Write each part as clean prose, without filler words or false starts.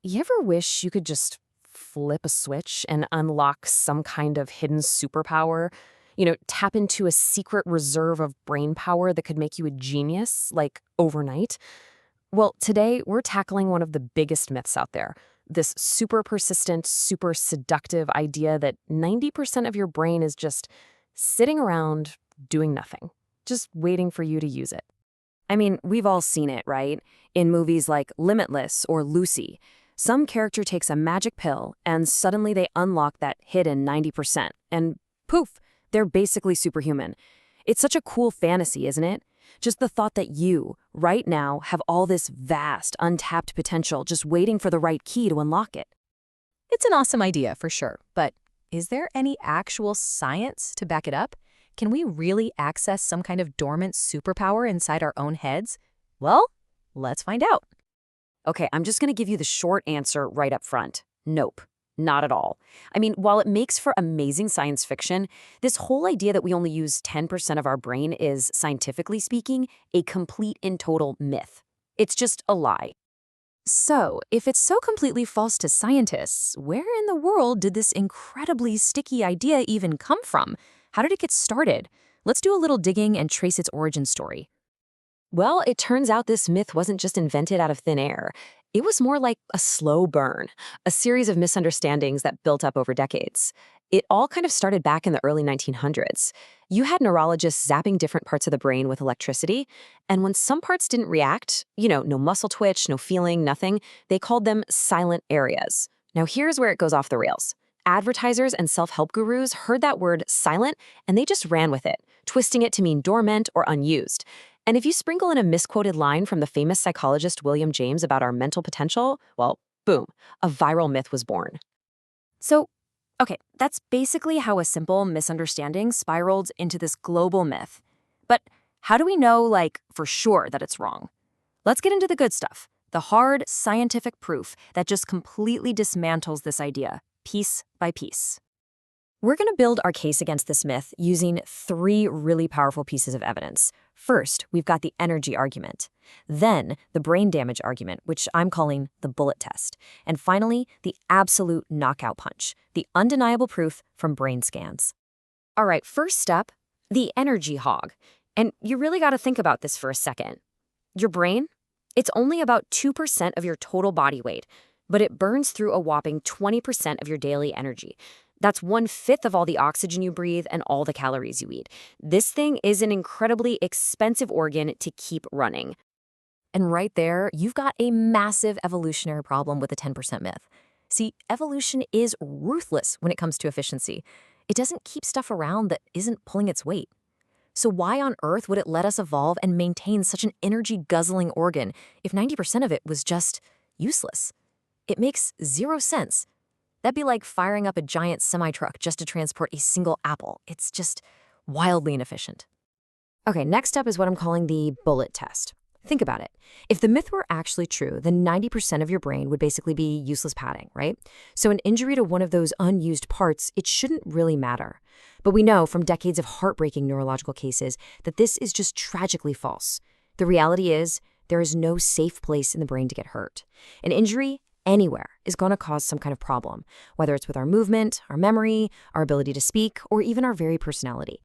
You ever wish you could just flip a switch and unlock some kind of hidden superpower? Tap into a secret reserve of brain power that could make you a genius, like overnight? Well, today we're tackling one of the biggest myths out there. This super persistent, super seductive idea that 90% of your brain is just sitting around doing nothing, just waiting for you to use it. I mean, we've all seen it, right? In movies like Limitless or Lucy. Some character takes a magic pill and suddenly they unlock that hidden 90%. And poof, they're basically superhuman. It's such a cool fantasy, isn't it? Just the thought that you, right now, have all this vast, untapped potential just waiting for the right key to unlock it. It's an awesome idea, for sure. But is there any actual science to back it up? Can we really access some kind of dormant superpower inside our own heads? Well, let's find out. Okay, I'm just going to give you the short answer right up front. Nope, not at all. I mean, while it makes for amazing science fiction, this whole idea that we only use 10% of our brain is, scientifically speaking, a complete and total myth. It's just a lie. So, if it's so completely false to scientists, where in the world did this incredibly sticky idea even come from? How did it get started? Let's do a little digging and trace its origin story. Well, it turns out this myth wasn't just invented out of thin air. It was more like a slow burn, a series of misunderstandings that built up over decades. It all kind of started back in the early 1900s. You had neurologists zapping different parts of the brain with electricity, and when some parts didn't react, no muscle twitch, no feeling, nothing, they called them silent areas. Now here's where it goes off the rails. Advertisers and self-help gurus heard that word silent, and they just ran with it, twisting it to mean dormant or unused. And if you sprinkle in a misquoted line from the famous psychologist William James about our mental potential, well, boom, a viral myth was born. So, okay, that's basically how a simple misunderstanding spiraled into this global myth. But how do we know, for sure that it's wrong? Let's get into the good stuff, the hard scientific proof that just completely dismantles this idea, piece by piece. We're going to build our case against this myth using 3 really powerful pieces of evidence. First, we've got the energy argument. Then, the brain damage argument, which I'm calling the bullet test. And finally, the absolute knockout punch, the undeniable proof from brain scans. All right, first step, the energy hog. And you really got to think about this for a second. Your brain, it's only about 2% of your total body weight, but it burns through a whopping 20% of your daily energy. That's 1/5 of all the oxygen you breathe and all the calories you eat. This thing is an incredibly expensive organ to keep running. And right there, you've got a massive evolutionary problem with the 10% myth. See, evolution is ruthless when it comes to efficiency. It doesn't keep stuff around that isn't pulling its weight. So why on earth would it let us evolve and maintain such an energy-guzzling organ if 90% of it was just useless? It makes 0 sense. That'd be like firing up a giant semi-truck just to transport a single apple. It's just wildly inefficient. Okay, next up is what I'm calling the bullet test. Think about it. If the myth were actually true, then 90% of your brain would basically be useless padding, right? So an injury to one of those unused parts, it shouldn't really matter. But we know from decades of heartbreaking neurological cases that this is just tragically false. The reality is, there is no safe place in the brain to get hurt. An injury anywhere is going to cause some kind of problem, whether it's with our movement, our memory, our ability to speak, or even our very personality.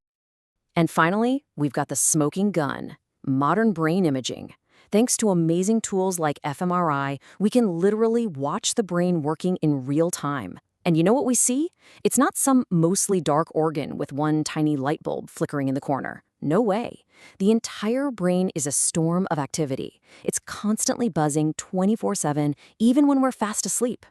And finally, we've got the smoking gun, modern brain imaging. Thanks to amazing tools like fMRI, we can literally watch the brain working in real time. And you know what we see? It's not some mostly dark organ with one tiny light bulb flickering in the corner. No way. The entire brain is a storm of activity. It's constantly buzzing 24/7, even when we're fast asleep.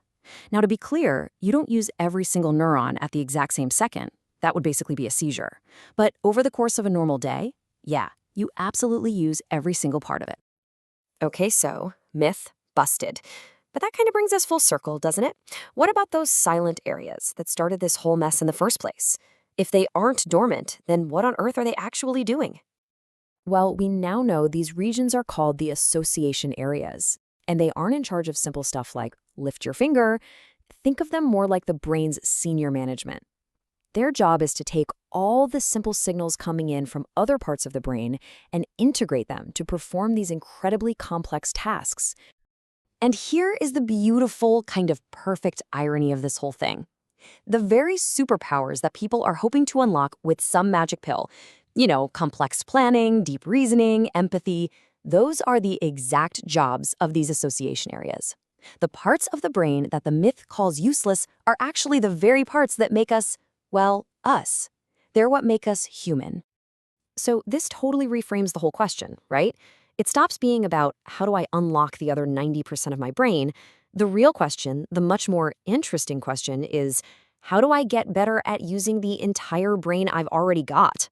Now, to be clear, you don't use every single neuron at the exact same second. That would basically be a seizure. But over the course of a normal day, yeah, you absolutely use every single part of it. Okay, so myth busted. But that kind of brings us full circle, doesn't it? What about those silent areas that started this whole mess in the first place? If they aren't dormant, then what on earth are they actually doing? Well, we now know these regions are called the association areas, and they aren't in charge of simple stuff like lift your finger. Think of them more like the brain's senior management. Their job is to take all the simple signals coming in from other parts of the brain and integrate them to perform these incredibly complex tasks. And here is the beautiful, kind of perfect irony of this whole thing. The very superpowers that people are hoping to unlock with some magic pill, complex planning, deep reasoning, empathy, those are the exact jobs of these association areas. The parts of the brain that the myth calls useless are actually the very parts that make us, well, us. They're what make us human. So this totally reframes the whole question, right? It stops being about how do I unlock the other 90% of my brain. The real question, the much more interesting question, is how do I get better at using the entire brain I've already got?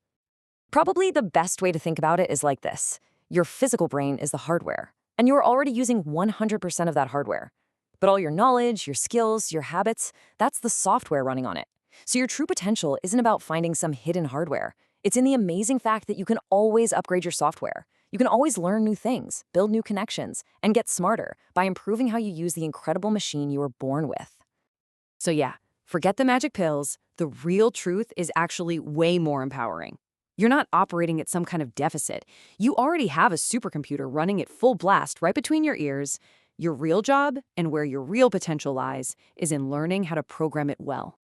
Probably the best way to think about it is like this. Your physical brain is the hardware, and you're already using 100% of that hardware. But all your knowledge, your skills, your habits, that's the software running on it. So your true potential isn't about finding some hidden hardware. It's in the amazing fact that you can always upgrade your software. You can always learn new things, build new connections, and get smarter by improving how you use the incredible machine you were born with. So yeah, forget the magic pills. The real truth is actually way more empowering. You're not operating at some kind of deficit. You already have a supercomputer running at full blast right between your ears. Your real job, and where your real potential lies, is in learning how to program it well.